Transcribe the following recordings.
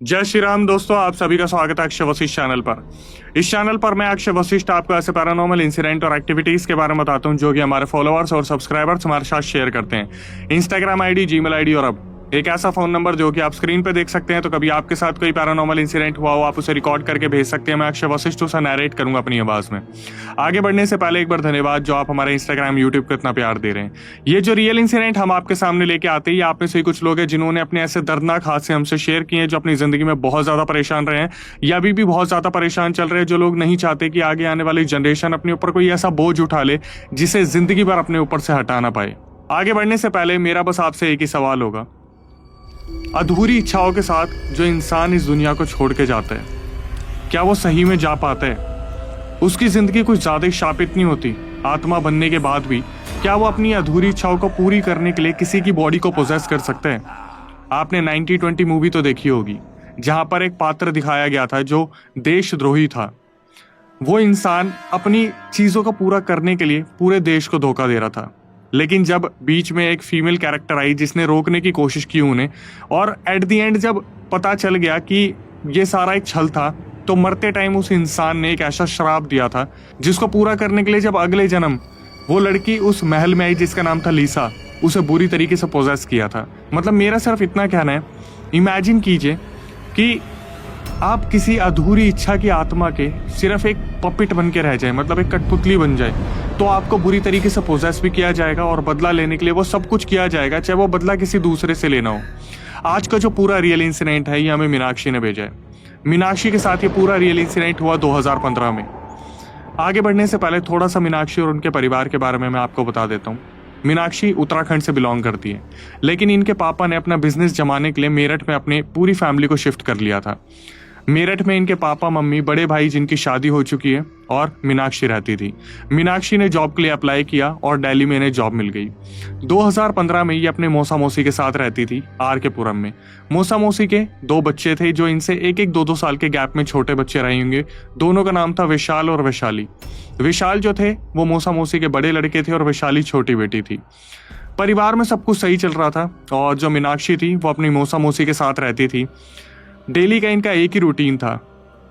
जय श्री राम दोस्तों, आप सभी का स्वागत है अक्षय वशिष्ठ चैनल पर। इस चैनल पर मैं अक्षय वशिष्ठ आपको ऐसे पैरानॉर्मल इंसिडेंट और एक्टिविटीज के बारे में बताता हूं जो कि हमारे फॉलोअर्स और सब्सक्राइबर्स हमारे साथ शेयर करते हैं। इंस्टाग्राम आईडी, जीमेल आईडी और अब एक ऐसा फोन नंबर जो कि आप स्क्रीन पे देख सकते हैं। तो कभी आपके साथ कोई पैरानॉर्मल इंसिडेंट हुआ हो, आप उसे रिकॉर्ड करके भेज सकते हैं। मैं अक्षय वशिष्ठ उसे नरेट करूंगा अपनी आवाज में। आगे बढ़ने से पहले एक बार धन्यवाद जो आप हमारे इंस्टाग्राम, यूट्यूब को इतना प्यार दे रहे हैं। ये जो रियल इंसिडेंट हम आपके सामने लेके आते हैं, आप में से कुछ लोग हैं जिन्होंने अपने ऐसे दर्दनाक हादसे हमसे शेयर किए हैं, जो अपनी जिंदगी में बहुत ज्यादा परेशान रहे हैं या अभी भी बहुत ज्यादा परेशान चल रहे हैं। जो लोग नहीं चाहते कि आगे आने वाली जनरेशन अपने ऊपर कोई ऐसा बोझ उठा ले जिसे जिंदगी भर अपने ऊपर से हटा ना पाए। आगे बढ़ने से पहले मेरा बस आपसे एक ही सवाल होगा, अधूरी इच्छाओं के साथ जो इंसान इस दुनिया को छोड़ के जाता है, क्या वो सही में जा पाता है? उसकी जिंदगी कुछ ज्यादा ही शापित नहीं होती? आत्मा बनने के बाद भी क्या वो अपनी अधूरी इच्छाओं को पूरी करने के लिए किसी की बॉडी को पोजेस कर सकता है? आपने 90-20 मूवी तो देखी होगी, जहां पर एक पात्र दिखाया गया था जो देशद्रोही था। वो इंसान अपनी चीजों को पूरा करने के लिए पूरे देश को धोखा दे रहा था, लेकिन जब बीच में एक फीमेल कैरेक्टर आई जिसने रोकने की कोशिश की उन्हें, और एट द एंड जब पता चल गया कि ये सारा एक छल था, तो मरते टाइम उस इंसान ने एक ऐसा श्राप दिया था जिसको पूरा करने के लिए जब अगले जन्म वो लड़की उस महल में आई जिसका नाम था लीसा, उसे बुरी तरीके से पोजेस किया था। मतलब मेरा सिर्फ इतना कहना है, इमेजिन कीजिए कि आप किसी अधूरी इच्छा की आत्मा के सिर्फ एक पपिट बन के रह जाए, मतलब एक कठपुतली बन जाए, तो आपको बुरी तरीके से पोजेस भी किया जाएगा और बदला लेने के लिए वो सब कुछ किया जाएगा, चाहे वो बदला किसी दूसरे से लेना हो। आज का जो पूरा रियल इंसिडेंट है ये हमें मीनाक्षी ने भेजा है। मीनाक्षी के साथ ये पूरा रियल इंसिडेंट हुआ 2015 में। आगे बढ़ने से पहले थोड़ा सा मीनाक्षी और उनके परिवार के बारे में मैं आपको बता देता हूँ। मीनाक्षी उत्तराखंड से बिलोंग करती है, लेकिन इनके पापा ने अपना बिजनेस जमाने के लिए मेरठ में अपने पूरी फैमिली को शिफ्ट कर लिया था। मेरठ में इनके पापा, मम्मी, बड़े भाई जिनकी शादी हो चुकी है, और मीनाक्षी रहती थी। मीनाक्षी ने जॉब के लिए अप्लाई किया और दिल्ली में इन्हें जॉब मिल गई। 2015 में ये अपने मौसा मौसी के साथ रहती थी आर के पुरम में। मौसा मौसी के 2 बच्चे थे जो इनसे एक 2-2 साल के गैप में छोटे बच्चे रहे होंगे। दोनों का नाम था विशाल और वैशाली। विशाल जो थे वो मौसा मौसी के बड़े लड़के थे और वैशाली छोटी बेटी थी। परिवार में सब कुछ सही चल रहा था, और जो मीनाक्षी थी वो अपनी मौसा मौसी के साथ रहती थी। डेली का इनका एक ही रूटीन था।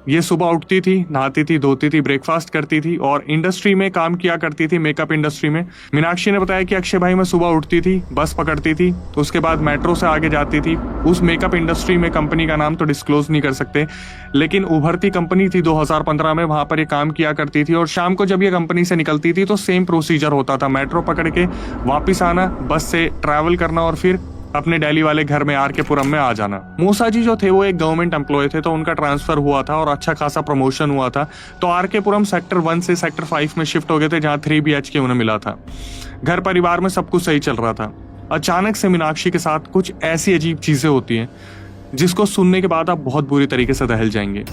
ये सुबह उठती थी, नहाती थी, धोती थी, ब्रेकफास्ट करती थी और इंडस्ट्री में काम किया करती थी, मेकअप इंडस्ट्री में। मीनाक्षी ने बताया कि अक्षय भाई, मैं सुबह उठती थी, बस पकड़ती थी, तो उसके बाद मेट्रो से आगे जाती थी। उस मेकअप इंडस्ट्री में, कंपनी का नाम तो डिस्क्लोज नहीं कर सकते, लेकिन उभरती कंपनी थी 2015 में, वहां पर ये काम किया करती थी। और शाम को जब ये कंपनी से निकलती थी तो सेम प्रोसीजर होता था, मेट्रो पकड़ के वापिस आना, बस से ट्रैवल करना और फिर अपने दिल्ली वाले घर में आर के पुरम में आ जाना। मूसा जी जो थे वो एक गवर्नमेंट एम्प्लॉय थे, तो उनका ट्रांसफर हुआ था और अच्छा खासा प्रमोशन हुआ था, तो आर के पुरम सेक्टर 1 से सेक्टर 5 में शिफ्ट हो गए थे, जहां 3 BHK उन्हें मिला था। घर परिवार में सब कुछ सही चल रहा था। अचानक से मीनाक्षी के साथ कुछ ऐसी अजीब चीजें होती हैं जिसको सुनने के बाद आप बहुत बुरी तरीके से दहल जाएंगे।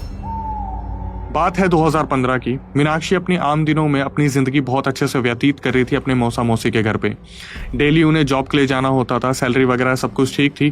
बात है 2015 की। मीनाक्षी अपनी आम दिनों में अपनी जिंदगी बहुत अच्छे से व्यतीत कर रही थी अपने मौसा मौसी के घर पे। डेली उन्हें जॉब के लिए जाना होता था, सैलरी वगैरह सब कुछ ठीक थी।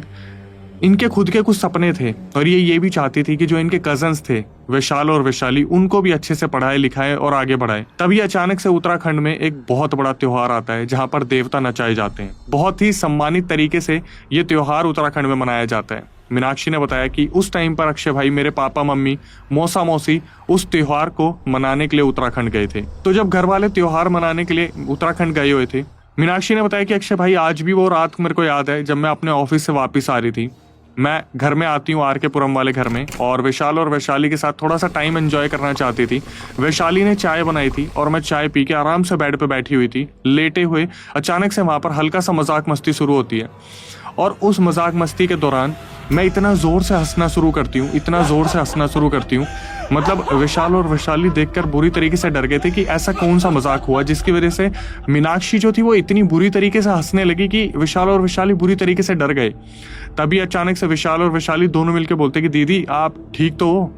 इनके खुद के कुछ सपने थे और ये भी चाहती थी कि जो इनके कजन्स थे विशाल और वैशाली, उनको भी अच्छे से पढ़ाए लिखाए और आगे बढ़ाए। तभी अचानक से उत्तराखंड में एक बहुत बड़ा त्योहार आता है जहां पर देवता नचाए जाते हैं। बहुत ही सम्मानित तरीके से ये त्योहार उत्तराखंड में मनाया जाता है। मीनाक्षी ने बताया कि उस टाइम पर अक्षय भाई, मेरे पापा, मम्मी, मौसा मौसी उस त्योहार को मनाने के लिए उत्तराखंड गए थे। तो जब घर वाले त्योहार मनाने के लिए उत्तराखंड गए हुए थे, मीनाक्षी ने बताया कि अक्षय भाई, आज भी वो रात मेरे को याद है जब मैं अपने ऑफिस से वापस आ रही थी। मैं घर में आती हूँ आर के पुरम वाले घर में, और विशाल और वैशाली के साथ थोड़ा सा टाइम एंजॉय करना चाहती थी। वैशाली ने चाय बनाई थी और मैं चाय पी के आराम से बेड पे बैठी हुई थी, लेटे हुए। अचानक से वहां पर हल्का सा मजाक मस्ती शुरू होती है, और उस मजाक मस्ती के दौरान मैं इतना जोर से हंसना शुरू करती हूँ, मतलब विशाल और वैशाली देखकर बुरी तरीके से डर गए थे कि ऐसा कौन सा मजाक हुआ जिसकी वजह से मीनाक्षी जो थी वो इतनी बुरी तरीके से हंसने लगी कि विशाल और वैशाली बुरी तरीके से डर गए। तभी अचानक से विशाल और वैशाली दोनों मिलकर बोलते कि दीदी, आप ठीक तो हो?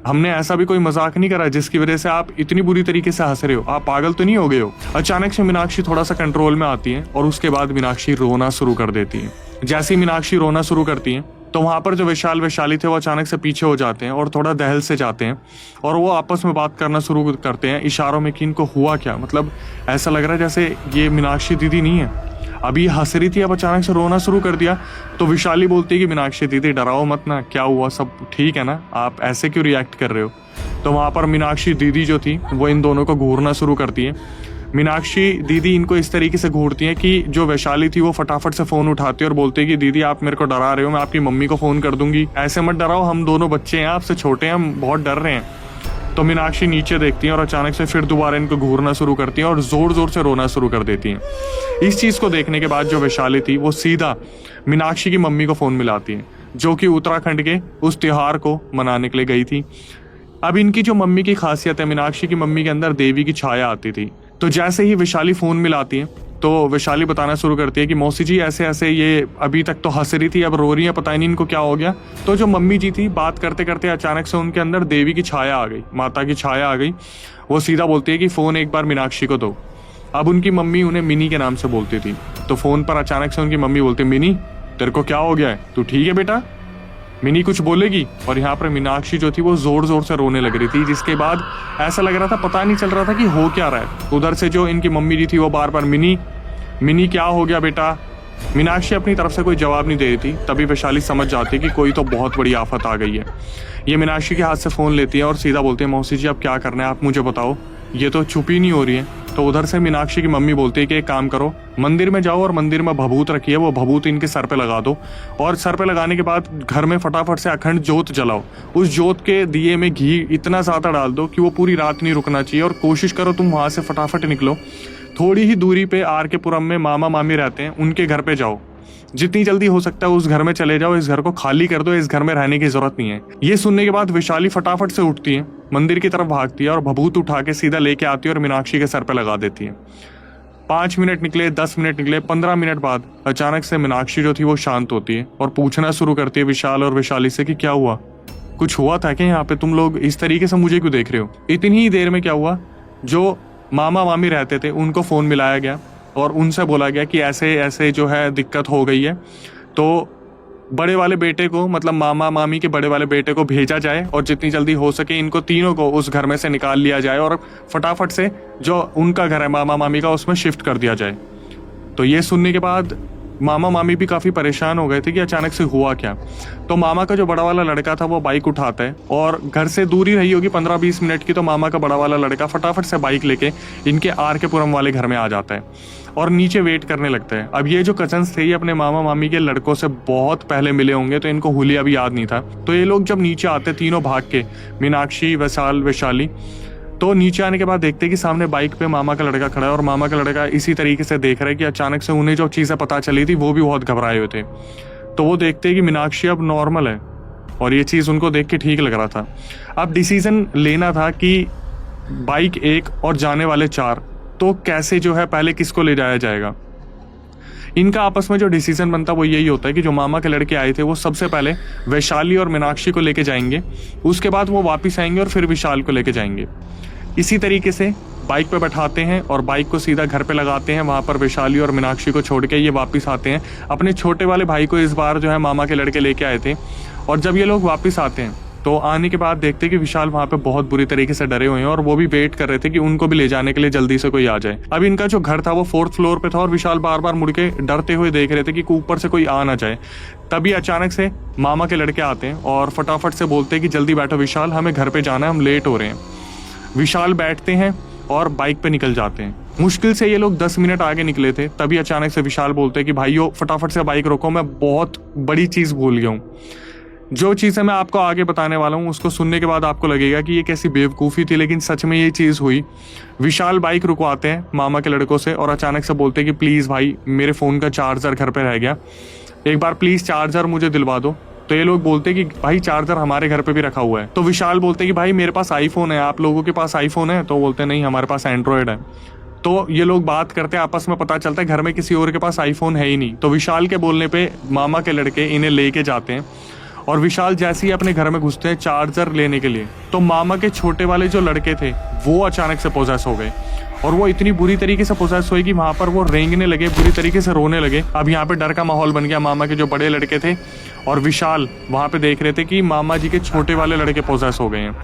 हमने ऐसा भी कोई मजाक नहीं करा जिसकी वजह से आप इतनी बुरी तरीके से हंस रहे हो, आप पागल तो नहीं हो गए हो? अचानक से मीनाक्षी थोड़ा सा कंट्रोल में आती है और उसके बाद मीनाक्षी रोना शुरू कर देती है। जैसे ही मीनाक्षी रोना शुरू करती है तो वहां पर जो विशाल वैशाली थे वो अचानक से पीछे हो जाते हैं और थोड़ा दहल से जाते हैं, और वो आपस में बात करना शुरू करते हैं इशारों में कि इनको हुआ क्या। मतलब ऐसा लग रहा है जैसे ये मीनाक्षी दीदी नहीं है। अभी हंस रही थी, अब अचानक से रोना शुरू कर दिया। तो विशाली बोलती है कि मीनाक्षी दीदी डराओ मत ना, क्या हुआ, सब ठीक है ना, आप ऐसे क्यों रिएक्ट कर रहे हो। तो वहाँ पर मीनाक्षी दीदी जो थी वो इन दोनों को घूरना शुरू करती है। मीनाक्षी दीदी इनको इस तरीके से घूरती है कि जो वैशाली थी वो फटाफट से फ़ोन उठाती है और बोलती है कि दीदी आप मेरे को डरा रहे हो, मैं आपकी मम्मी को फ़ोन कर दूंगी, ऐसे मत डराओ, हम दोनों बच्चे हैं, आपसे छोटे हैं, हम बहुत डर रहे हैं। तो मीनाक्षी नीचे देखती है और अचानक से फिर दोबारा इनको घूरना शुरू करती है और ज़ोर ज़ोर से रोना शुरू कर देती हैं। इस चीज़ को देखने के बाद जो वैशाली थी वो सीधा मीनाक्षी की मम्मी को फ़ोन मिलाती है, जो कि उत्तराखंड के उस त्यौहार को मनाने के लिए गई थी। अब इनकी जो मम्मी की खासियत है, मीनाक्षी की मम्मी के अंदर देवी की छाया आती थी। तो जैसे ही वैशाली फ़ोन मिलाती है तो वैशाली बताना शुरू करती है कि मौसी जी ऐसे ऐसे, ये अभी तक तो हंस रही थी, अब रो रही है, पता ही नहीं इनको क्या हो गया। तो जो मम्मी जी थी बात करते करते अचानक से उनके अंदर देवी की छाया आ गई, माता की छाया आ गई। वो सीधा बोलती है कि फ़ोन एक बार मीनाक्षी को दो। अब उनकी मम्मी उन्हें मिनी के नाम से बोलती थी। तो फ़ोन पर अचानक से उनकी मम्मी बोलती है, मिनी तेरे को क्या हो गया है, तू ठीक है बेटा। मिनी कुछ बोलेगी और यहाँ पर मीनाक्षी जो थी वो जोर जोर से रोने लग रही थी, जिसके बाद ऐसा लग रहा था, पता नहीं चल रहा था कि हो क्या रहा है। उधर से जो इनकी मम्मी जी थी वो बार बार मिनी मिनी क्या हो गया बेटा। मीनाक्षी अपनी तरफ से कोई जवाब नहीं दे रही थी। तभी वैशाली समझ जाती कि कोई तो बहुत बड़ी आफत आ गई है। ये मीनाक्षी के हाथ से फ़ोन लेती है और सीधा बोलती है, मौसी जी अब क्या करना है आप मुझे बताओ, ये तो चुप ही नहीं हो रही है। तो उधर से मीनाक्षी की मम्मी बोलती है कि एक काम करो, मंदिर में जाओ और मंदिर में भभूत रखी है, वो भभूत इनके सर पे लगा दो और सर पे लगाने के बाद घर में फटाफट से अखंड जोत जलाओ। उस जोत के दिए में घी इतना ज़्यादा डाल दो कि वो पूरी रात नहीं रुकना चाहिए और कोशिश करो तुम वहाँ से फटाफट निकलो। थोड़ी ही दूरी पे आर के पुरम में मामा मामी रहते हैं, उनके घर पे जाओ, जितनी जल्दी हो सकता है उस घर में चले जाओ, इस घर को खाली कर दो, इस घर में रहने की जरूरत नहीं है। ये सुनने के बाद वैशाली फटाफट से उठती है, मंदिर की तरफ भागती है और भभूत उठा के सीधा लेके आती है और मीनाक्षी के सर पे लगा देती है। 5 मिनट निकले, 10 मिनट निकले, 15 मिनट बाद अचानक से मीनाक्षी जो थी वो शांत होती है और पूछना शुरू करती है विशाल और वैशाली से कि क्या हुआ, कुछ हुआ था क्या यहाँ पे, तुम लोग इस तरीके से मुझे क्यों देख रहे हो। इतनी ही देर में क्या हुआ, जो मामा मामी रहते थे उनको फ़ोन मिलाया गया और उनसे बोला गया कि ऐसे ऐसे जो है दिक्कत हो गई है, तो बड़े वाले बेटे को, मतलब मामा मामी के बड़े वाले बेटे को भेजा जाए और जितनी जल्दी हो सके इनको तीनों को उस घर में से निकाल लिया जाए और फटाफट से जो उनका घर है मामा मामी का उसमें शिफ्ट कर दिया जाए। तो ये सुनने के बाद मामा मामी भी काफ़ी परेशान हो गए थे कि अचानक से हुआ क्या। तो मामा का जो बड़ा वाला लड़का था वो बाइक उठाता है और घर से दूरी रही होगी 15-20 मिनट की, तो मामा का बड़ा वाला लड़का फटाफट से बाइक लेके इनके आर के पुरम वाले घर में आ जाता है और नीचे वेट करने लगता है। अब ये जो कजन्स थे ये अपने मामा मामी के लड़कों से बहुत पहले मिले होंगे, तो इनको हुलिया भी याद नहीं था। तो ये लोग जब नीचे आते तीनों भाग के, मीनाक्षी, वैशाल, वैशाली, तो नीचे आने के बाद देखते हैं कि सामने बाइक पे मामा का लड़का खड़ा है और मामा का लड़का इसी तरीके से देख रहा है कि अचानक से उन्हें जो चीज़ें पता चली थी वो भी बहुत घबराए हुए थे। तो वो देखते हैं कि मीनाक्षी अब नॉर्मल है और ये चीज़ उनको देख के ठीक लग रहा था। अब डिसीजन लेना था कि बाइक 1 और जाने वाले 4, तो कैसे जो है पहले किसको ले जाया जाएगा। इनका आपस में जो डिसीजन बनता वो यही होता है कि जो मामा के लड़के आए थे वो सबसे पहले वैशाली और मीनाक्षी को लेके जाएंगे, उसके बाद वो वापस आएंगे और फिर विशाल को लेके जाएंगे। इसी तरीके से बाइक पे बैठाते हैं और बाइक को सीधा घर पे लगाते हैं। वहाँ पर वैशाली और मीनाक्षी को छोड़ के ये वापस आते हैं। अपने छोटे वाले भाई को इस बार जो है मामा के लड़के लेके आए थे और जब ये लोग वापस आते हैं तो आने के बाद देखते हैं कि विशाल वहाँ पे बहुत बुरी तरीके से डरे हुए हैं और वो भी वेट कर रहे थे कि उनको भी ले जाने के लिए जल्दी से कोई आ जाए। अब इनका जो घर था वो 4th फ्लोर पे था और विशाल बार बार मुड़ के डरते हुए देख रहे थे कि ऊपर से कोई आ ना जाए। तभी अचानक से मामा के लड़के आते हैं और फटाफट से बोलते हैं कि जल्दी बैठो विशाल, हमें घर पे जाना है, हम लेट हो रहे हैं। विशाल बैठते हैं और बाइक पे निकल जाते हैं। मुश्किल से ये लोग 10 मिनट आगे निकले थे, तभी अचानक से विशाल बोलते हैं कि भाइयों फटाफट से बाइक रोको, मैं बहुत बड़ी चीज़ भूल गया हूँ। जो चीज़ें मैं आपको आगे बताने वाला हूँ उसको सुनने के बाद आपको लगेगा कि ये कैसी बेवकूफ़ी थी, लेकिन सच में ये चीज़ हुई। विशाल बाइक रुकवाते हैं मामा के लड़कों से और अचानक से बोलते हैं कि प्लीज़ भाई मेरे फ़ोन का चार्जर घर पे रह गया, एक बार प्लीज़ चार्जर मुझे दिलवा दो। तो ये लोग बोलते हैं कि भाई चार्जर हमारे घर पे भी रखा हुआ है। तो विशाल बोलते हैं कि भाई मेरे पास आईफोन है, आप लोगों के पास आईफोन है? तो बोलते हैं नहीं हमारे पास एंड्रॉयड है। तो ये लोग बात करते हैं आपस में, पता चलता है घर में किसी और के पास आईफोन है ही नहीं। तो विशाल के बोलने पे मामा के लड़के इन्हें लेके जाते हैं और विशाल जैसे ही अपने घर में घुसते हैं चार्जर लेने के लिए, तो मामा के छोटे वाले जो लड़के थे वो अचानक से पोजेस हो गए और वो इतनी बुरी तरीके से पोसेस हुई कि वहां पर वो रेंगने लगे, बुरी तरीके से रोने लगे। अब यहाँ पे डर का माहौल बन गया। मामा के जो बड़े लड़के थे और विशाल वहां पे देख रहे थे कि मामा जी के छोटे वाले लड़के पोसेस हो गए हैं।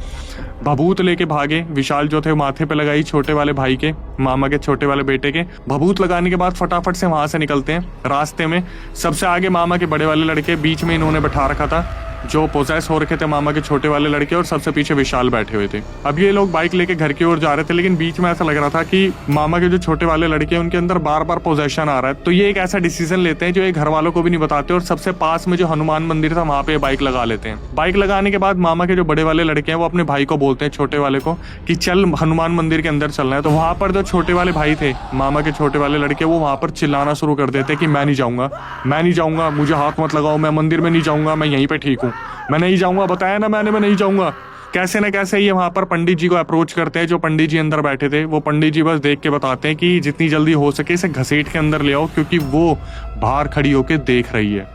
भभूत लेके भागे। विशाल जो थे माथे पे लगाई छोटे वाले भाई के, मामा के छोटे वाले बेटे के। भभूत लगाने के बाद फटाफट से वहां से निकलते हैं। रास्ते में सबसे आगे मामा के बड़े वाले लड़के, बीच में इन्होंने बैठा रखा था जो पोसेस हो रखे थे मामा के छोटे वाले लड़के, और सबसे पीछे विशाल बैठे हुए थे। अब ये लोग बाइक लेके घर की ओर जा रहे थे, लेकिन बीच में ऐसा लग रहा था कि मामा के जो छोटे वाले लड़के हैं उनके अंदर बार बार पोजेशन आ रहा है। तो ये एक ऐसा डिसीजन लेते हैं जो ये घर वालों को भी नहीं बताते, और सबसे पास में जो हनुमान मंदिर था वहां पे बाइक लगा लेते हैं। बाइक लगाने के बाद मामा के जो बड़े वाले लड़के हैं वो अपने भाई को बोलते हैं, छोटे वाले को, कि चल हनुमान मंदिर के अंदर चलना है। तो वहां पर जो छोटे वाले भाई थे मामा के छोटे वाले लड़के, वो वहां पर चिल्लाना शुरू कर देते कि मैं नहीं जाऊंगा, मैं नहीं जाऊंगा, मुझे हाथ मत लगाओ, मैं मंदिर में नहीं जाऊंगा, मैं यहीं पे ठीक हूँ, मैं नहीं जाऊंगा, बताया ना मैंने, मैं नहीं जाऊंगा। कैसे न कैसे ये वहां पर पंडित जी को अप्रोच करते हैं। जो पंडित जी अंदर बैठे थे वो पंडित जी बस देख के बताते हैं कि जितनी जल्दी हो सके इसे घसीट के अंदर ले आओ, क्योंकि वो बाहर खड़ी होके देख रही है।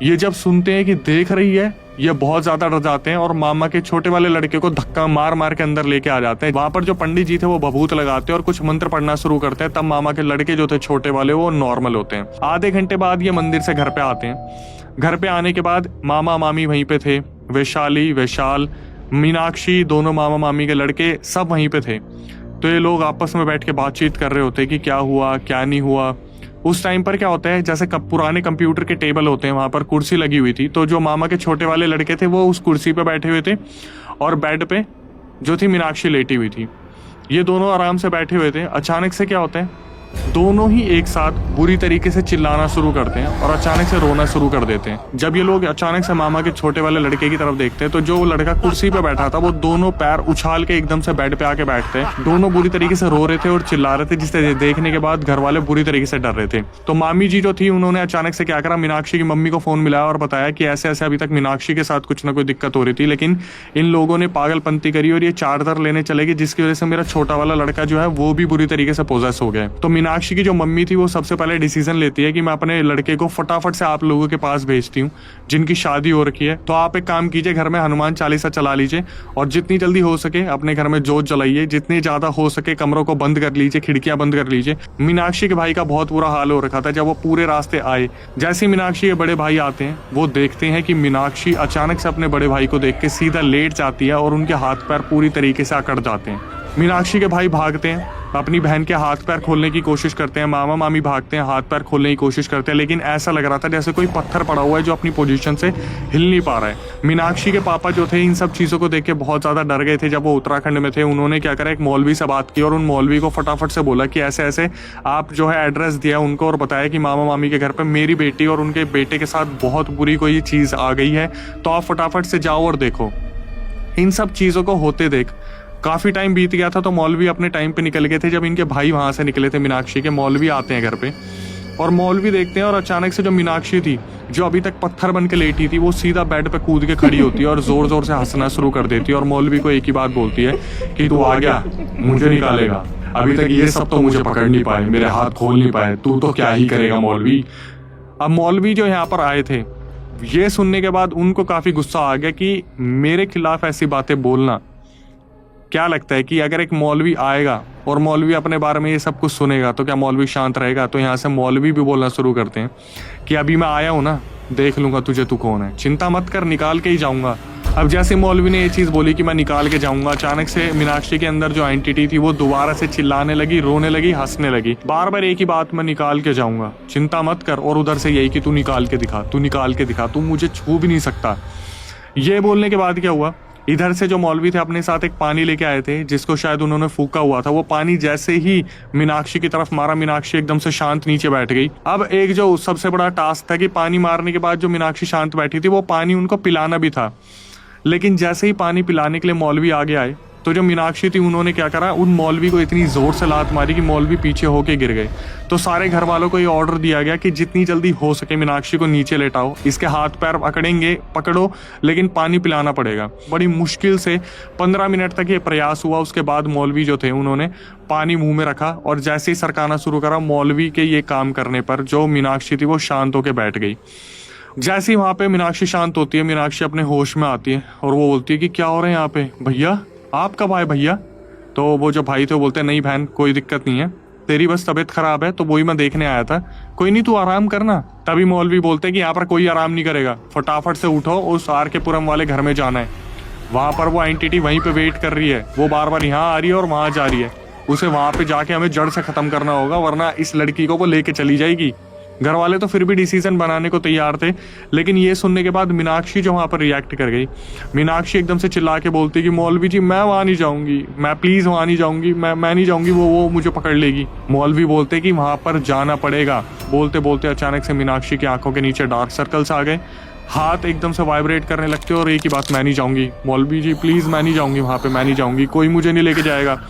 ये जब सुनते हैं कि देख रही है, ये बहुत ज्यादा डर जाते हैं और मामा के छोटे वाले लड़के को धक्का मार मार के अंदर लेके आ जाते हैं। वहां पर जो पंडित जी थे वो भभूत लगाते हैं और कुछ मंत्र पढ़ना शुरू करते हैं। तब मामा के लड़के जो थे छोटे वाले वो नॉर्मल होते हैं। आधे घंटे बाद ये मंदिर से घर पे आते हैं। घर पे आने के बाद मामा मामी वहीं पे थे, वैशाली, वैशाल, मीनाक्षी, दोनों मामा मामी के लड़के सब वहीं पे थे। तो ये लोग आपस में बैठ के बातचीत कर रहे होते कि क्या हुआ क्या नहीं हुआ। उस टाइम पर क्या होता है, जैसे पुराने कंप्यूटर के टेबल होते हैं, वहां पर कुर्सी लगी हुई थी। तो जो मामा के छोटे वाले लड़के थे वो उस कुर्सी पे बैठे हुए थे और बेड पे जो थी मीनाक्षी लेटी हुई थी। ये दोनों आराम से बैठे हुए थे। अचानक से क्या होता है, दोनों ही एक साथ बुरी तरीके से चिल्लाना शुरू करते हैं और अचानक से रोना शुरू कर देते हैं। जब ये लोग अचानक से मामा के छोटे वाले लड़के की तरफ देखते हैं तो जो लड़का कुर्सी पे बैठा था वो दोनों पैर उछाल के एकदम से बेड पे आके बैठते हैं। दोनों बुरी तरीके से रो रहे थे और चिल्ला रहे थे, जिसे देखने के बाद घर वाले बुरी तरीके से डर रहे थे। तो मामी जी जो थी उन्होंने अचानक से क्या करा, मीनाक्षी की मम्मी को फोन मिलाया और बताया कि ऐसे ऐसे अभी तक मीनाक्षी के साथ कुछ ना कोई दिक्कत हो रही थी, लेकिन इन लोगों ने पागलपंती करी और ये चार्जर लेने चले गए, जिसकी वजह से मेरा छोटा वाला लड़का जो है वो भी बुरी तरीके से पोजेस हो गया। तो मीनाक्षी की जो मम्मी थी वो सबसे पहले डिसीजन लेती है कि मैं अपने लड़के को फटाफट से आप लोगों के पास भेजती हूँ जिनकी शादी हो रखी है। तो आप एक काम कीजिए, घर में हनुमान चालीसा चला लीजिए और जितनी जल्दी हो सके अपने घर में जोत जलाइए, जितनी ज्यादा हो सके कमरों को बंद कर लीजिए, खिड़कियां बंद कर लीजिए। मीनाक्षी के भाई का बहुत बुरा हाल हो रखा था। जब वो पूरे रास्ते आए, जैसे मीनाक्षी के बड़े भाई आते हैं वो देखते हैं कि मीनाक्षी अचानक से अपने बड़े भाई को देख के सीधा लेट जाती है और उनके हाथ पैर पूरी तरीके से अकड़ जाते हैं। मीनाक्षी के भाई भागते हैं, अपनी बहन के हाथ पैर खोलने की कोशिश करते हैं। मामा मामी भागते हैं, हाथ पैर खोलने की कोशिश करते हैं, लेकिन ऐसा लग रहा था जैसे कोई पत्थर पड़ा हुआ है जो अपनी पोजीशन से हिल नहीं पा रहा है। मीनाक्षी के पापा जो थे इन सब चीज़ों को देख के बहुत ज़्यादा डर गए थे। जब वो उत्तराखंड में थे उन्होंने क्या करा, एक मौलवी से बात की और उन मौलवी को फटाफट से बोला कि ऐसे ऐसे आप जो है एड्रेस दिया उनको और बताया कि मामा मामी के घर पर मेरी बेटी और उनके बेटे के साथ बहुत बुरी कोई चीज़ आ गई है, तो आप फटाफट से जाओ और देखो। इन सब चीज़ों को होते देख काफी टाइम बीत गया था। तो मौलवी अपने टाइम पे निकल गए थे। जब इनके भाई वहां से निकले थे मीनाक्षी के, मौलवी आते हैं घर पे और मौलवी देखते हैं और अचानक से जो मीनाक्षी थी जो अभी तक पत्थर बन के लेटी थी वो सीधा बेड पे कूद के खड़ी होती है और जोर जोर से हंसना शुरू कर देती है और मौलवी को एक ही बात बोलती है कि तू आ गया, मुझे निकालेगा, अभी तक ये सब तो मुझे पकड़ नहीं पाए, मेरे हाथ खोल नहीं पाए, तू तो क्या ही करेगा मौलवी। अब मौलवी जो यहाँ पर आए थे ये सुनने के बाद उनको काफी गुस्सा आ गया कि मेरे खिलाफ ऐसी बातें बोलना। क्या लगता है कि अगर एक मौलवी आएगा और मौलवी अपने बारे में ये सब कुछ सुनेगा तो क्या मौलवी शांत रहेगा? तो यहाँ से मौलवी भी बोलना शुरू करते हैं कि अभी मैं आया हूँ ना, देख लूंगा तुझे तू कौन है, चिंता मत कर, निकाल के ही जाऊंगा। अब जैसे मौलवी ने ये चीज़ बोली कि मैं निकाल के जाऊंगा, अचानक से मीनाक्षी के अंदर जो एंटिटी थी वो दोबारा से चिल्लाने लगी, रोने लगी, हंसने लगी, बार बार एक ही बात, मैं निकाल के जाऊंगा, चिंता मत कर। और उधर से यही कि तू निकाल के दिखा, तू निकाल के दिखा, तू मुझे छू भी नहीं सकता। ये बोलने के बाद क्या हुआ, इधर से जो मौलवी थे अपने साथ एक पानी लेके आए थे जिसको शायद उन्होंने फूका हुआ था। वो पानी जैसे ही मीनाक्षी की तरफ मारा, मीनाक्षी एकदम से शांत नीचे बैठ गई। अब एक जो सबसे बड़ा टास्क था कि पानी मारने के बाद जो मीनाक्षी शांत बैठी थी वो पानी उनको पिलाना भी था। लेकिन जैसे ही पानी पिलाने के लिए मौलवी आगे आए तो जो मीनाक्षी थी उन्होंने क्या करा, उन मौलवी को इतनी जोर से लात मारी कि मौलवी पीछे होके गिर गए। तो सारे घर वालों को ये ऑर्डर दिया गया कि जितनी जल्दी हो सके मीनाक्षी को नीचे लेटाओ, इसके हाथ पैर अकड़ेंगे, पकड़ो, लेकिन पानी पिलाना पड़ेगा। बड़ी मुश्किल से 15 मिनट तक ये प्रयास हुआ। उसके बाद मौलवी जो थे उन्होंने पानी मुंह में रखा और जैसे ही सरकाना शुरू करा, मौलवी के ये काम करने पर जो मीनाक्षी थी वो शांत होकर बैठ गई। जैसे ही वहां पे मीनाक्षी शांत होती है, मीनाक्षी अपने होश में आती है और वो बोलती है कि क्या हो रहा है यहाँ पे, भैया आप कब आए भैया? तो वो जो भाई थे वो बोलते नहीं बहन कोई दिक्कत नहीं है, तेरी बस तबीयत खराब है तो वही मैं देखने आया था, कोई नहीं तू आराम करना। तभी मौलवी बोलते कि यहाँ पर कोई आराम नहीं करेगा, फटाफट से उठो, उस आर के पुरम वाले घर में जाना है। वहाँ पर वो एंटिटी वहीं पे वेट कर रही है, वो बार बार यहाँ आ रही है और वहाँ जा रही है, उसे वहाँ पे जाके हमें जड़ से खत्म करना होगा, वरना इस लड़की को वो लेके चली जाएगी। घर वाले तो फिर भी डिसीजन बनाने को तैयार थे, लेकिन ये सुनने के बाद मीनाक्षी जो वहाँ पर रिएक्ट कर गई। मीनाक्षी एकदम से चिल्ला के बोलती कि मौलवी जी मैं वहाँ नहीं जाऊँगी, मैं प्लीज़ वहाँ नहीं जाऊँगी, मैं नहीं जाऊँगी, वो मुझे पकड़ लेगी। मौलवी बोलते कि वहाँ पर जाना पड़ेगा। बोलते बोलते अचानक से मीनाक्षी की आंखों के नीचे डार्क सर्कल्स आ गए, हाथ एकदम से वाइब्रेट करने लगते और एक ही बात, मैं नहीं जाऊँगी मौलवी जी प्लीज़, मैं नहीं जाऊँगी वहाँ पर, मैं नहीं जाऊँगी, कोई मुझे नहीं लेके जाएगा।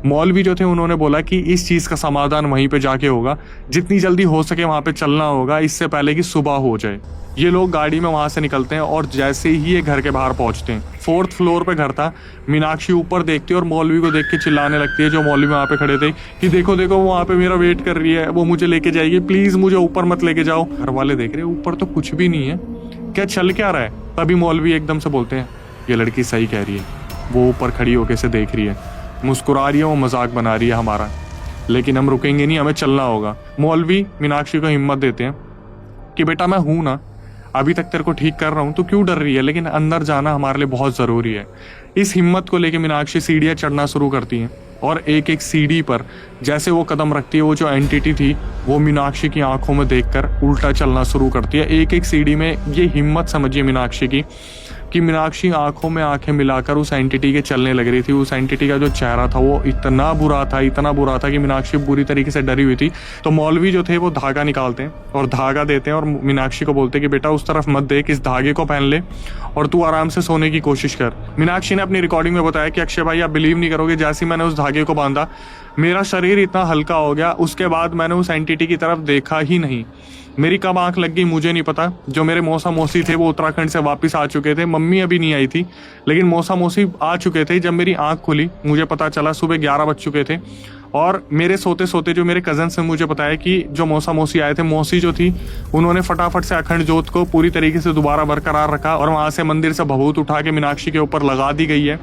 मौलवी जो थे उन्होंने बोला कि इस चीज़ का समाधान वहीं पे जाके होगा, जितनी जल्दी हो सके वहाँ पे चलना होगा, इससे पहले कि सुबह हो जाए। ये लोग गाड़ी में वहाँ से निकलते हैं और जैसे ही ये घर के बाहर पहुँचते हैं, 4th फ्लोर पे घर था। मीनाक्षी ऊपर देखती है और मौलवी को देख के चिल्लाने लगती है, जो मौलवी वहाँ पे खड़े थे, कि देखो देखो वो वहाँ पे मेरा वेट कर रही है, वो मुझे लेके जाएगी, प्लीज़ मुझे ऊपर मत लेके जाओ। घर वाले देख रहे ऊपर तो कुछ भी नहीं है, क्या चल क्या रहा है। तभी मौलवी एकदम से बोलते हैं ये लड़की सही कह रही है, वो ऊपर खड़ी होके से देख रही है, मुस्कुरा रही है, वो मजाक बना रही है हमारा, लेकिन हम रुकेंगे नहीं, हमें चलना होगा। मौलवी मीनाक्षी को हिम्मत देते हैं कि बेटा मैं हूं ना, अभी तक तेरे को ठीक कर रहा हूं, तो क्यों डर रही है, लेकिन अंदर जाना हमारे लिए बहुत ज़रूरी है। इस हिम्मत को लेकर मीनाक्षी सीढ़ियाँ चढ़ना शुरू करती हैं और एक एक सीढ़ी पर जैसे वो कदम रखती है, वो जो एंटिटी थी वो मीनाक्षी की आंखों में देखकर उल्टा चलना शुरू करती है। एक एक सीढ़ी में ये हिम्मत समझिए मीनाक्षी की, कि मीनाक्षी आंखों में आंखें मिलाकर उस एंटिटी के चलने लग रही थी। उस एंटिटी का जो चेहरा था वो इतना बुरा था कि मीनाक्षी बुरी तरीके से डरी हुई थी। तो मौलवी जो थे वो धागा निकालते हैं और धागा देते हैं और मीनाक्षी को बोलते हैं कि बेटा उस तरफ मत देख, इस धागे को पहन ले और तू आराम से सोने की कोशिश कर। मीनाक्षी ने अपनी रिकॉर्डिंग में बताया कि अक्षय भाई आप बिलीव नहीं करोगे, जैसे ही मैंने उस धागे को बांधा मेरा शरीर इतना हल्का हो गया, उसके बाद मैंने उस एंटिटी की तरफ देखा ही नहीं। मेरी कब आंख लग गई मुझे नहीं पता। जो मेरे मौसा मौसी थे वो उत्तराखंड से वापस आ चुके थे, मम्मी अभी नहीं आई थी, लेकिन मौसा मौसी आ चुके थे। जब मेरी आंख खुली मुझे पता चला सुबह 11 बज चुके थे और मेरे सोते सोते जो मेरे कजन्स ने मुझे बताया कि जो मौसा मौसी आए थे, मौसी जो थी उन्होंने फटाफट से अखंड ज्योत को पूरी तरीके से दोबारा बरकरार रखा और वहाँ से मंदिर से भभूत उठा के मीनाक्षी के ऊपर लगा दी गई है।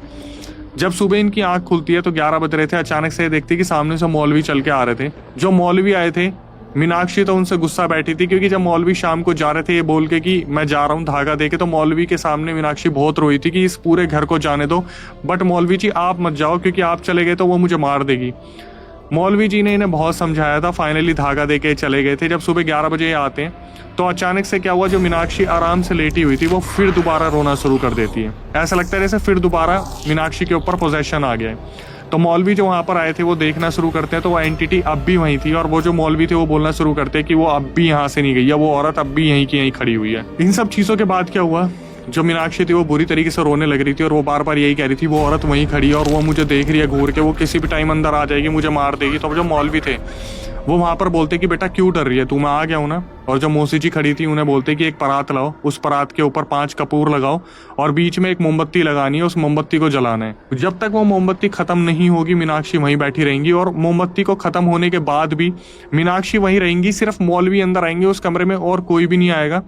जब सुबह इनकी आंख खुलती है तो 11 बज रहे थे, अचानक से देखती कि सामने से मौलवी चल के आ रहे थे। जो मौलवी आए थे मीनाक्षी तो उनसे गुस्सा बैठी थी, क्योंकि जब मौलवी शाम को जा रहे थे ये बोल के कि मैं जा रहा हूँ धागा देके, तो मौलवी के सामने मीनाक्षी बहुत रोई थी कि इस पूरे घर को जाने दो, बट मौलवी जी आप मत जाओ क्योंकि आप चले गए तो वो मुझे मार देगी। मौलवी जी ने इन्हें बहुत समझाया था, फाइनली धागा देके चले गए थे। जब सुबह 11 बजे आते हैं तो अचानक से क्या हुआ, जो मीनाक्षी आराम से लेटी हुई थी वो फिर दोबारा रोना शुरू कर देती है। ऐसा लगता है जैसे फिर दोबारा मीनाक्षी के ऊपर पोजेशन आ गया है। तो मौलवी जो वहाँ पर आए थे वो देखना शुरू करते हैं तो वो एंटिटी अब भी वहीं थी और वो जो मौलवी थे वो बोलना शुरू करते हैं कि वो अब भी यहाँ से नहीं गई है, वो औरत अब भी यहीं की यहीं खड़ी हुई है। इन सब चीज़ों के बाद क्या हुआ, जो मीनाक्षी थी वो बुरी तरीके से रोने लग रही थी और वो बार बार यही कह रही थी वो औरत वहीं खड़ी है और वो मुझे देख रही है घूर के, वो किसी भी टाइम अंदर आ जाएगी, मुझे मार देगी। तो जो मौलवी थे वो वहाँ पर बोलते कि बेटा क्यों डर रही है तू, मैं आ गया हूँ ना। और जो मौसी जी खड़ी थी उन्हें बोलते कि एक परात लाओ, उस परात के ऊपर 5 कपूर लगाओ और बीच में एक मोमबत्ती लगानी है, उस मोमबत्ती को जलाना है। जब तक वो मोमबत्ती खत्म नहीं होगी मीनाक्षी वहीं बैठी रहेंगी और मोमबत्ती को खत्म होने के बाद भी मीनाक्षी वहीं रहेंगी, सिर्फ मौलवी अंदर आएंगे उस कमरे में और कोई भी नहीं आएगा।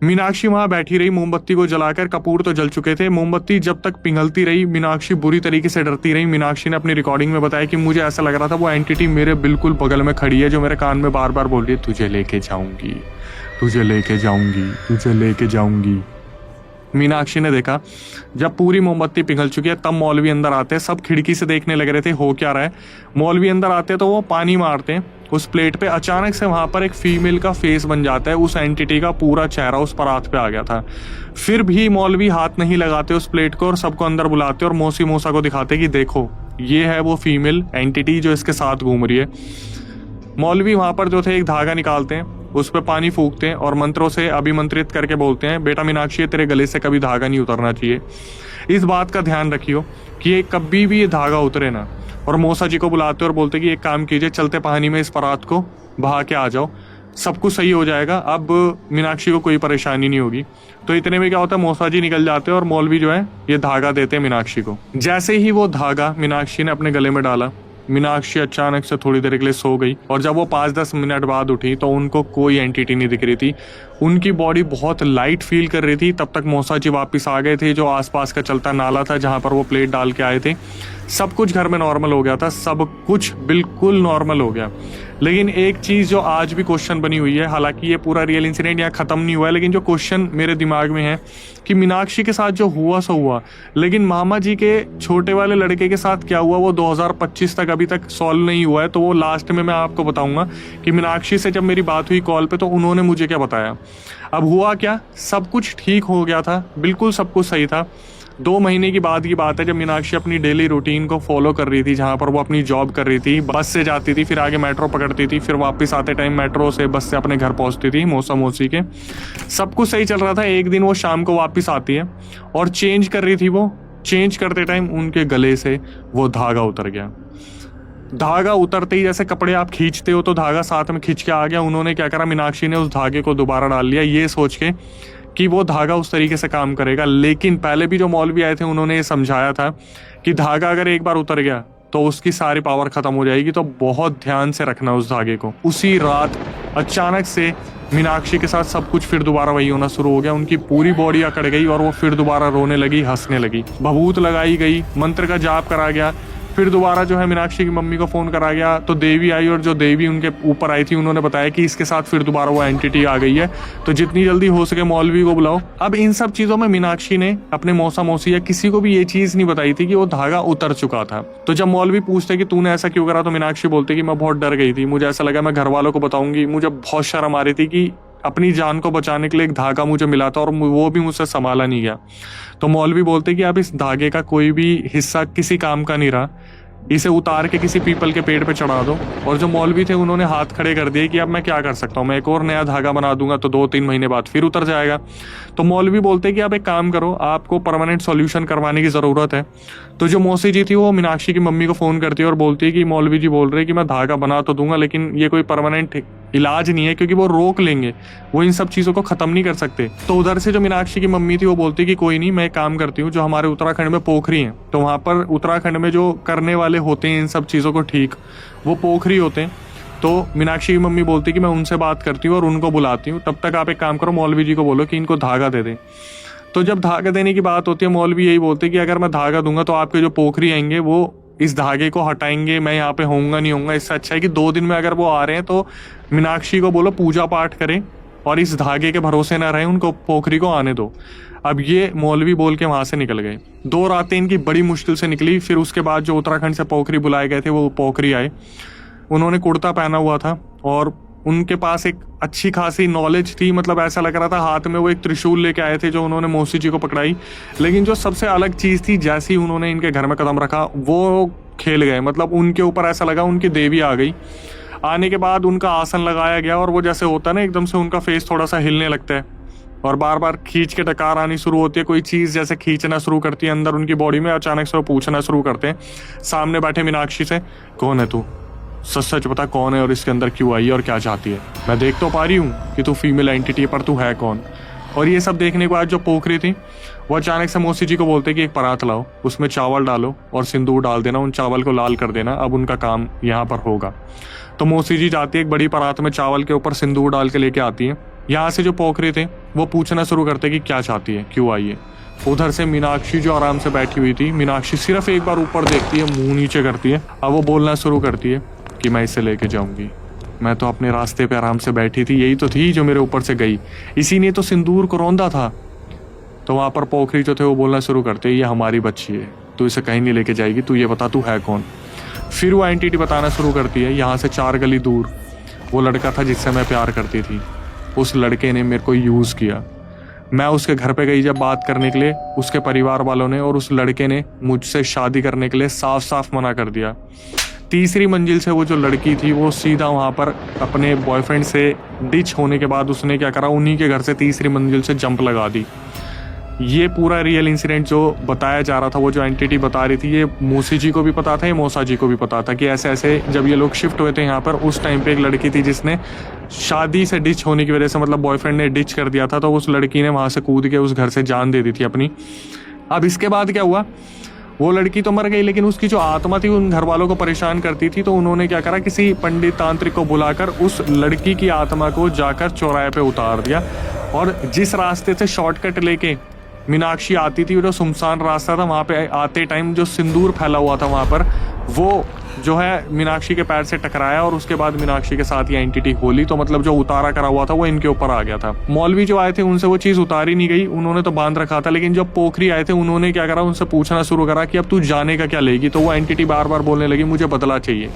मीनाक्षी वहां बैठी रही मोमबत्ती को जलाकर, कपूर तो जल चुके थे। मोमबत्ती जब तक पिघलती रही मीनाक्षी बुरी तरीके से डरती रही। मीनाक्षी ने अपनी रिकॉर्डिंग में बताया कि मुझे ऐसा लग रहा था वो एंटिटी मेरे बिल्कुल बगल में खड़ी है, जो मेरे कान में बार बार बोल रही है तुझे लेके जाऊंगी, तुझे लेके जाऊंगी, तुझे लेके जाऊंगी। मीनाक्षी ने देखा जब पूरी मोमबत्ती पिघल चुकी है तब मौलवी अंदर आते हैं। सब खिड़की से देखने लग रहे थे हो क्या रहा है। मौलवी अंदर आते तो वो पानी मारते हैं उस प्लेट पे, अचानक से वहां पर एक फीमेल का फेस बन जाता है, उस एंटिटी का पूरा चेहरा उस परात पे आ गया था। फिर भी मौलवी हाथ नहीं लगाते उस प्लेट को और सबको अंदर बुलाते और मौसी मौसा को दिखाते कि देखो ये है वो फीमेल एंटिटी जो इसके साथ घूम रही है। मौलवी वहां पर जो थे एक धागा निकालते हैं, उस पर पानी फूकते हैं और मंत्रों से अभिमंत्रित करके बोलते हैं बेटा मीनाक्षी तेरे गले से कभी धागा नहीं उतरना चाहिए, इस बात का ध्यान रखियो कि ये कभी भी ये धागा उतरे ना। और मौसा जी को बुलाते और बोलते कि एक काम कीजिए, चलते पानी में इस परात को बहा के आ जाओ, सब कुछ सही हो जाएगा, अब मीनाक्षी को कोई परेशानी नहीं होगी। तो इतने में क्या होता है, मौसा जी निकल जाते हैं और मौलवी जो है ये धागा देते हैं मीनाक्षी को। जैसे ही वो धागा मीनाक्षी ने अपने गले में डाला, मीनाक्षी अचानक से थोड़ी देर के लिए सो गई और जब वो 5-10 मिनट बाद उठी तो उनको कोई एंटिटी नहीं दिख रही थी। उनकी बॉडी बहुत लाइट फील कर रही थी। तब तक मौसा जी वापस आ गए थे, जो आसपास का चलता नाला था जहाँ पर वो प्लेट डाल के आए थे। सब कुछ घर में नॉर्मल हो गया था, सब कुछ बिल्कुल नॉर्मल हो गया। लेकिन एक चीज़ जो आज भी क्वेश्चन बनी हुई है, हालांकि ये पूरा रियल इंसिडेंट यहाँ ख़त्म नहीं हुआ है, लेकिन जो क्वेश्चन मेरे दिमाग में है कि मीनाक्षी के साथ जो हुआ सो हुआ, लेकिन मामा जी के छोटे वाले लड़के के साथ क्या हुआ वो 2025 तक अभी तक सॉल्व नहीं हुआ है। तो वो लास्ट में मैं आपको बताऊंगा कि मीनाक्षी से जब मेरी बात हुई कॉल पे तो उन्होंने मुझे क्या बताया। अब हुआ क्या, सब कुछ ठीक हो गया था, बिल्कुल सब कुछ सही था। 2 महीने की बाद की बात है, जब मीनाक्षी अपनी डेली रूटीन को फॉलो कर रही थी, जहाँ पर वो अपनी जॉब कर रही थी। बस से जाती थी, फिर आगे मेट्रो पकड़ती थी, फिर वापस आते टाइम मेट्रो से बस से अपने घर पहुँचती थी मौसा मौसी के। सब कुछ सही चल रहा था। एक दिन वो शाम को वापस आती है और चेंज कर रही थी। वो चेंज करते टाइम उनके गले से वो धागा उतर गया। धागा उतरते ही जैसे कपड़े आप खींचते हो तो धागा साथ में खींच के आ गया। उन्होंने क्या करा, मीनाक्षी ने उस धागे को दोबारा डाल लिया, ये सोच के कि वो धागा उस तरीके से काम करेगा। लेकिन पहले भी जो मौलवी आए थे उन्होंने ये समझाया था कि धागा अगर एक बार उतर गया तो उसकी सारी पावर खत्म हो जाएगी, तो बहुत ध्यान से रखना उस धागे को। उसी रात अचानक से मीनाक्षी के साथ सब कुछ फिर दोबारा वही होना शुरू हो गया। उनकी पूरी बॉडी अकड़ गई और वो फिर दोबारा रोने लगी, हंसने लगी। भभूत लगाई गई, मंत्र का जाप करा गया। फिर दोबारा जो है मीनाक्षी की मम्मी को फ़ोन करा गया तो देवी आई, और जो देवी उनके ऊपर आई थी उन्होंने बताया कि इसके साथ फिर दोबारा वो एंटिटी आ गई है, तो जितनी जल्दी हो सके मौलवी को बुलाओ। अब इन सब चीज़ों में मीनाक्षी ने अपने मौसा मौसी या किसी को भी ये चीज़ नहीं बताई थी कि वो धागा उतर चुका था। तो जब मौलवी पूछते कि तूने ऐसा क्यों करा, तो मीनाक्षी बोलती कि मैं बहुत डर गई थी, मुझे ऐसा लगा मैं घर वालों को बताऊंगी। मुझे बहुत शर्म आ रही थी कि अपनी जान को बचाने के लिए एक धागा मुझे मिला था और वो भी मुझसे संभाला नहीं गया। तो मौलवी बोलते कि अब इस धागे का कोई भी हिस्सा किसी काम का नहीं रहा, इसे उतार के किसी पीपल के पेड़ पे चढ़ा दो। और जो मौलवी थे उन्होंने हाथ खड़े कर दिए कि अब मैं क्या कर सकता हूँ, मैं एक और नया धागा बना दूंगा तो 2-3 महीने बाद फिर उतर जाएगा। तो मौलवी बोलते कि आप एक काम करो, आपको परमानेंट सॉल्यूशन करवाने की ज़रूरत है। तो जो मौसी जी थी वो मीनाक्षी की मम्मी को फ़ोन करती है और बोलती है कि मौलवी जी बोल रहे हैं कि मैं धागा बना तो दूंगा, लेकिन ये कोई परमानेंट इलाज नहीं है, क्योंकि वो रोक लेंगे, वो इन सब चीज़ों को ख़त्म नहीं कर सकते। तो उधर से जो मीनाक्षी की मम्मी थी वो बोलती कि कोई नहीं, मैं एक काम करती हूँ, जो हमारे उत्तराखंड में पोखरी है, तो वहाँ पर उत्तराखंड में जो करने वाले होते हैं इन सब चीज़ों को ठीक, वो पोखरी होते हैं। तो मीनाक्षी की मम्मी बोलती कि मैं उनसे बात करती हूँ और उनको बुलाती हूँ, तब तक आप एक काम करो, मौलवी जी को बोलो कि इनको धागा दे दें। तो जब धागा देने की बात होती है, मौलवी यही बोलते कि अगर मैं धागा दूंगा तो आपके जो पोखरी आएंगे वो इस धागे को हटाएंगे, मैं यहाँ पे होऊंगा नहीं होऊंगा। इससे अच्छा है कि 2 दिन में अगर वो आ रहे हैं तो मीनाक्षी को बोलो पूजा पाठ करें और इस धागे के भरोसे ना रहें, उनको पोखरी को आने दो। अब ये मौलवी बोल के वहाँ से निकल गए। 2 रातें इनकी बड़ी मुश्किल से निकली। फिर उसके बाद जो उत्तराखंड से पोखरी बुलाए गए थे वो पोखरी आए। उन्होंने कुर्ता पहना हुआ था और उनके पास एक अच्छी खासी नॉलेज थी, मतलब ऐसा लग रहा था हाथ में वो एक त्रिशूल लेके आए थे जो उन्होंने मौसी जी को पकड़ाई। लेकिन जो सबसे अलग चीज़ थी, जैसे ही उन्होंने इनके घर में कदम रखा वो खेल गए, मतलब उनके ऊपर ऐसा लगा उनकी देवी आ गई। आने के बाद उनका आसन लगाया गया और वो जैसे होता है ना, एकदम से उनका फेस थोड़ा सा हिलने लगता है और बार बार खींच के डकार आनी शुरू होती है, कोई चीज़ जैसे खींचना शुरू करती है अंदर उनकी बॉडी में। अचानक से वो पूछना शुरू करते हैं सामने बैठे मीनाक्षी से, कौन है तू, सच सच बता कौन है और इसके अंदर क्यों आई है और क्या चाहती है। मैं देख तो पा रही हूँ कि तू फीमेल एंटिटी है, पर तू है कौन। और ये सब देखने के बाद जो पोखरी थी वो अचानक से मौसी जी को बोलते कि एक परात लाओ, उसमें चावल डालो और सिंदूर डाल देना, उन चावल को लाल कर देना, अब उनका काम यहाँ पर होगा। तो मौसी जी जाती है, एक बड़ी परात में चावल के ऊपर सिंदूर डाल के लेके आती है। यहाँ से जो पोखरे थे वो पूछना शुरू करते कि क्या चाहती है, क्यों आई है। उधर से मीनाक्षी जो आराम से बैठी हुई थी, मीनाक्षी सिर्फ एक बार ऊपर देखती है, मुंह नीचे करती है। अब वो बोलना शुरू करती है कि मैं इसे लेके जाऊंगी, मैं तो अपने रास्ते पे आराम से बैठी थी, यही तो थी जो मेरे ऊपर से गई, इसी ने तो सिंदूर को रौंदा था। तो वहाँ पर पोखरी जो थे वो बोलना शुरू करते, ये हमारी बच्ची है, तू इसे कहीं नहीं लेके जाएगी, तू ये बता तू है कौन। फिर वो एंटिटी बताना शुरू करती है, यहाँ से 4 गली दूर वो लड़का था जिससे मैं प्यार करती थी, उस लड़के ने मेरे को यूज़ किया। मैं उसके घर पे गई जब बात करने के लिए, उसके परिवार वालों ने और उस लड़के ने मुझसे शादी करने के लिए साफ साफ मना कर दिया। 3री मंजिल से वो जो लड़की थी वो सीधा वहाँ पर अपने बॉयफ्रेंड से डिच होने के बाद उसने क्या करा, उन्हीं के घर से 3री मंजिल से जंप लगा दी। ये पूरा रियल इंसिडेंट जो बताया जा रहा था, वो जो एंटिटी बता रही थी, ये मौसी जी को भी पता था, ये मौसा जी को भी पता था कि ऐसे ऐसे जब ये लोग शिफ्ट हुए थे यहाँ पर, उस टाइम पे एक लड़की थी जिसने शादी से डिच होने की वजह से, मतलब बॉयफ्रेंड ने डिच कर दिया था, तो उस लड़की ने वहाँ से कूद के उस घर से जान दे दी थी अपनी। अब इसके बाद क्या हुआ, वो लड़की तो मर गई, लेकिन उसकी जो आत्मा थी उन घर वालों को परेशान करती थी। तो उन्होंने क्या करा, किसी पंडित तांत्रिक को बुलाकर उस लड़की की आत्मा को जाकर चौराहे पे उतार दिया। और जिस रास्ते से शॉर्टकट लेके मीनाक्षी आती थी, वो जो सुनसान रास्ता था, वहाँ पे आते टाइम जो सिंदूर फैला हुआ था वहाँ पर, वो जो है मीनाक्षी के पैर से टकराया और उसके बाद मीनाक्षी के साथ ये एंटिटी होली। तो मतलब जो उतारा करा हुआ था वो इनके ऊपर आ गया था। मौलवी जो आए थे उनसे वो चीज़ उतारी नहीं गई, उन्होंने तो बांध रखा था। लेकिन जब पोखरी आए थे उन्होंने क्या करा, उनसे पूछना शुरू करा कि अब तू जाने का क्या लेगी। तो वो एंटिटी बार बार बोलने लगी, मुझे बदला चाहिए,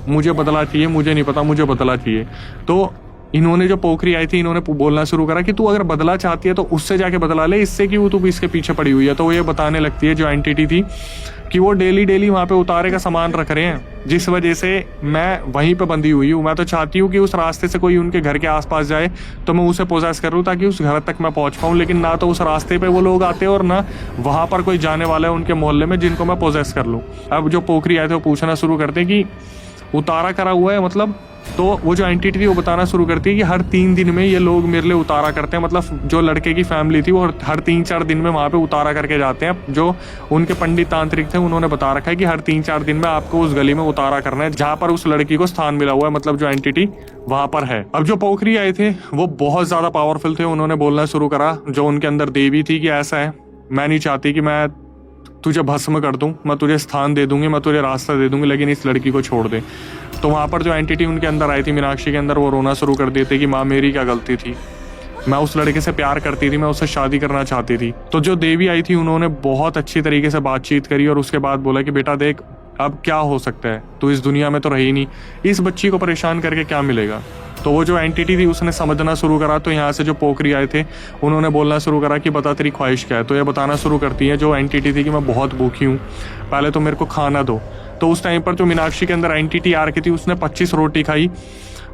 मुझे बदला चाहिए, मुझे नहीं पता, मुझे बदला चाहिए। तो इन्होंने जो पोखरी आई थी इन्होंने बोलना शुरू करा कि तू अगर बदला चाहती है तो उससे जाके बदला ले, इससे क्यों तू इसके पीछे पड़ी हुई है। तो वो ये बताने लगती है जो एंटिटी थी कि वो डेली डेली वहाँ पे उतारे का सामान रख रहे हैं, जिस वजह से मैं वहीं पे बंधी हुई हूँ। मैं तो चाहती हूँ कि उस रास्ते से कोई उनके घर के आसपास जाए तो मैं उसे पोजेस करूँ ताकि उस घर तक मैं पहुँच पाऊँ। लेकिन ना तो उस रास्ते पे वो लोग आते और ना वहाँ पर कोई जाने वाला है उनके मोहल्ले में जिनको मैं पोजेस कर लूँ। अब जो पोखरी आए थे वो पूछना शुरू करते कि उतारा करा हुआ है मतलब। तो वो जो एंटिटी थी वो बताना शुरू करती है कि हर 3 दिन में ये लोग मेरे लिए उतारा करते हैं। मतलब जो लड़के की फैमिली थी वो हर 3-4 दिन में वहाँ पे उतारा करके जाते हैं। जो उनके पंडित तांत्रिक थे उन्होंने बता रखा है कि हर 3-4 दिन में आपको उस गली में उतारा करना है जहाँ पर उस लड़की को स्थान मिला हुआ है, मतलब जो एंटिटी वहाँ पर है। अब जो पोखरी आए थे वो बहुत ज़्यादा पावरफुल थे। उन्होंने बोलना शुरू करा, जो उनके अंदर देवी थी, कि ऐसा है, मैं नहीं चाहती कि मैं तुझे भस्म कर दूं, मैं तुझे स्थान दे दूंगी, मैं तुझे रास्ता दे दूंगी, लेकिन इस लड़की को छोड़ दे। तो वहाँ पर जो एंटिटी उनके अंदर आई थी मीनाक्षी के अंदर, वो रोना शुरू कर देते कि माँ मेरी क्या गलती थी, मैं उस लड़के से प्यार करती थी, मैं उससे शादी करना चाहती थी। तो जो देवी आई थी उन्होंने बहुत अच्छी तरीके से बातचीत करी और उसके बाद बोला कि बेटा देख, अब क्या हो सकता है, तू इस दुनिया में तो रही नहीं, इस बच्ची को परेशान करके क्या मिलेगा। तो वो जो एंटिटी थी उसने समझना शुरू करा। तो यहाँ से जो पोखरी आए थे उन्होंने बोलना शुरू करा कि बता तेरी ख्वाहिश क्या है। तो ये बताना शुरू करती है जो एंटिटी थी कि मैं बहुत भूखी हूँ, पहले तो मेरे को खाना दो। तो उस टाइम पर जो मीनाक्षी के अंदर एंटिटी आ रखी थी उसने 25 रोटी खाई,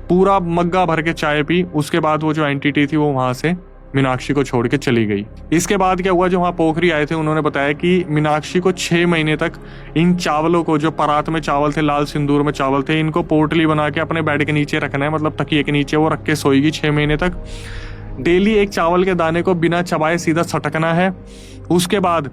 पूरा मग्गा भर के चाय पी। उसके बाद वो जो एंटिटी थी वो वहाँ से मीनाक्षी को छोड़ के चली गई। इसके बाद क्या हुआ, जो वहाँ पोखरी आए थे उन्होंने बताया कि मीनाक्षी को 6 महीने तक इन चावलों को, जो परात में चावल थे, लाल सिंदूर में चावल थे, इनको पोटली बना के अपने बेड के नीचे रखना है, मतलब तकिए के नीचे वो रख के सोएगी 6 महीने तक। डेली एक चावल के दाने को बिना चबाए सीधा सटकना है। उसके बाद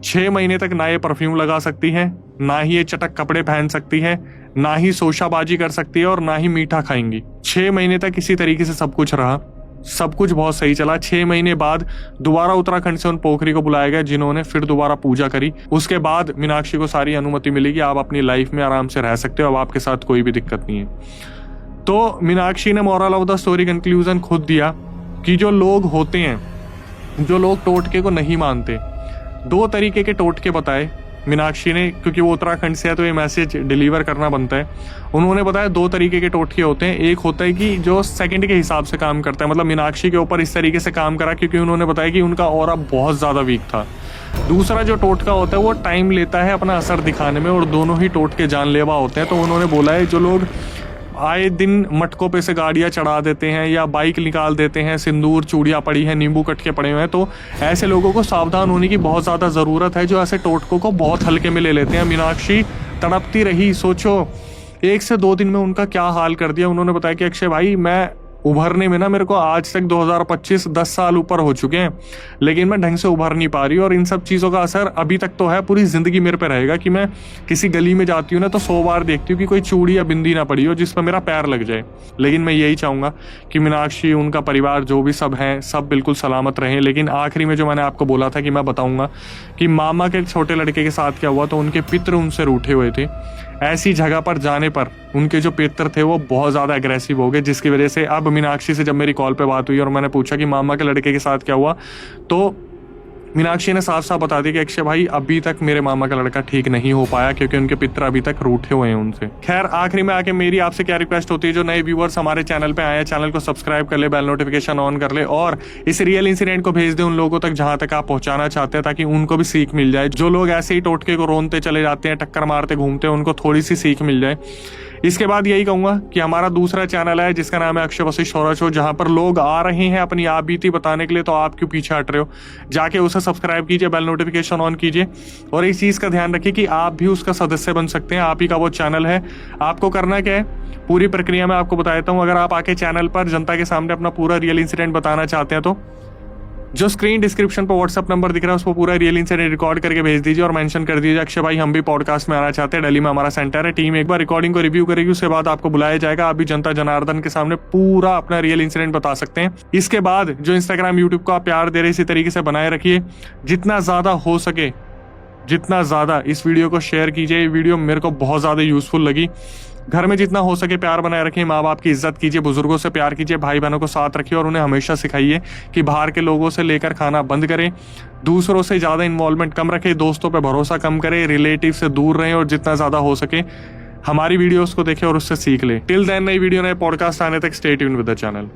6 महीने तक ना ये परफ्यूम लगा सकती है, ना ही ये चटक कपड़े पहन सकती है, ना ही शोशाबाजी कर सकती है और ना ही मीठा खाएंगी। 6 महीने तक इसी तरीके से सब कुछ रहा, सब कुछ बहुत सही चला। 6 महीने बाद दोबारा उत्तराखंड से उन पोखरी को बुलाया गया जिन्होंने फिर दोबारा पूजा करी। उसके बाद मीनाक्षी को सारी अनुमति मिली कि आप अपनी लाइफ में आराम से रह सकते हो, अब आपके साथ कोई भी दिक्कत नहीं है। तो मीनाक्षी ने moral of the story conclusion खुद दिया कि जो लोग होते हैं, जो लोग टोटके को नहीं मानते, 2 तरीके के टोटके बताए मीनाक्षी ने, क्योंकि वो उत्तराखंड से है तो ये मैसेज डिलीवर करना बनता है। उन्होंने बताया 2 तरीके के टोटके होते हैं। एक होता है कि जो सेकंड के हिसाब से काम करता है, मतलब मीनाक्षी के ऊपर इस तरीके से काम करा क्योंकि उन्होंने बताया कि उनका ऑरा बहुत ज़्यादा वीक था। दूसरा जो टोटका होता है वो टाइम लेता है अपना असर दिखाने में, और दोनों ही टोटके जानलेवा होते हैं। तो उन्होंने बोला है जो लोग आए दिन मटकों पे से गाड़ियाँ चढ़ा देते हैं या बाइक निकाल देते हैं, सिंदूर चूड़ियाँ पड़ी हैं, नींबू कट के पड़े हुए हैं, तो ऐसे लोगों को सावधान होने की बहुत ज़्यादा ज़रूरत है जो ऐसे टोटकों को बहुत हल्के में ले लेते हैं। मीनाक्षी तड़पती रही, सोचो 1 से 2 दिन में उनका क्या हाल कर दिया। उन्होंने बताया कि अक्षय भाई, मैं उभरने में ना, मेरे को आज तक 2025 10 साल ऊपर हो चुके हैं, लेकिन मैं ढंग से उभर नहीं पा रही, और इन सब चीज़ों का असर अभी तक तो है, पूरी ज़िंदगी मेरे पे रहेगा कि मैं किसी गली में जाती हूँ ना तो 100 बार देखती हूँ कि कोई चूड़ी या बिंदी ना पड़ी हो जिस पर मेरा पैर लग जाए। लेकिन मैं यही चाहूँगा कि मीनाक्षी, उनका परिवार, जो भी सब हैं, सब बिल्कुल सलामत रहें। लेकिन आखिरी में जो मैंने आपको बोला था कि मैं बताऊँगा कि मामा के छोटे लड़के के साथ क्या हुआ, तो उनके पितर उनसे रूठे हुए थे। ऐसी जगह पर जाने पर उनके जो पितर थे वो बहुत ज़्यादा एग्रेसिव हो गए, जिसकी वजह से अब मीनाक्षी से जब मेरी कॉल पे बात हुई और मैंने पूछा कि मामा के लड़के के साथ क्या हुआ, तो मीनाक्षी ने साफ साफ बता दी कि अक्षय भाई, अभी तक मेरे मामा का लड़का ठीक नहीं हो पाया क्योंकि उनके पितर अभी तक रूठे हुए हैं उनसे। खैर, आखिरी में आके मेरी आपसे क्या रिक्वेस्ट होती है, जो नए व्यूअर्स हमारे चैनल पे आए हैं, चैनल को सब्सक्राइब कर ले, बेल नोटिफिकेशन ऑन कर ले और इस रियल इंसिडेंट को भेज दे उन लोगों तक जहां तक आप पहुंचाना चाहते हैं, ताकि उनको भी सीख मिल जाए। जो लोग ऐसे ही टोटके को रोनते चले जाते हैं, टक्कर मारते घूमते हैं, उनको थोड़ी सी सीख मिल जाए। इसके बाद यही कहूंगा कि हमारा दूसरा चैनल है जिसका नाम है अक्षय वशिष्ठ हॉरर शो, जहां पर लोग आ रहे हैं अपनी आप बीती बताने के लिए, तो आप क्यों पीछे हट रहे हो, जाके उसे सब्सक्राइब कीजिए, बेल नोटिफिकेशन ऑन कीजिए और इस चीज़ का ध्यान रखिए कि आप भी उसका सदस्य बन सकते हैं। आप ही का वो चैनल है। आपको करना क्या है, पूरी प्रक्रिया मैं आपको बता देता हूँ। अगर आप आके चैनल पर जनता के सामने अपना पूरा रियल इंसिडेंट बताना चाहते हैं तो जो स्क्रीन डिस्क्रिप्शन पर व्हाट्सअप नंबर दिख रहा है उस पर पूरा रियल इंसिडेंट रिकॉर्ड करके भेज दीजिए और मेंशन कर दीजिए अक्षय भाई हम भी पॉडकास्ट में आना चाहते हैं, दिल्ली में हमारा सेंटर है। टीम एक बार रिकॉर्डिंग को रिव्यू करेगी, उसके बाद आपको बुलाया जाएगा। आप भी जनता जनार्दन के सामने पूरा अपना रियल इंसिडेंट बता सकते हैं। इसके बाद जो इंस्टाग्राम यूट्यूब को आप प्यार दे रहे इसी तरीके से बनाए रखिए, जितना ज्यादा हो सके जितना ज़्यादा इस वीडियो को शेयर कीजिए। ये वीडियो मेरे को बहुत ज़्यादा यूजफुल लगी। घर में जितना हो सके प्यार बनाए रखिए, माँ बाप की इज्जत कीजिए, बुजुर्गों से प्यार कीजिए, भाई बहनों को साथ रखिए और उन्हें हमेशा सिखाइए कि बाहर के लोगों से लेकर खाना बंद करें, दूसरों से ज़्यादा इन्वॉल्वमेंट कम रखें, दोस्तों पे भरोसा कम करें, रिलेटिव से दूर रहें और जितना ज़्यादा हो सके हमारी वीडियोस को देखें और उससे सीख लें। टिल देन नई वीडियो नए पॉडकास्ट आने तक stay tuned with the channel.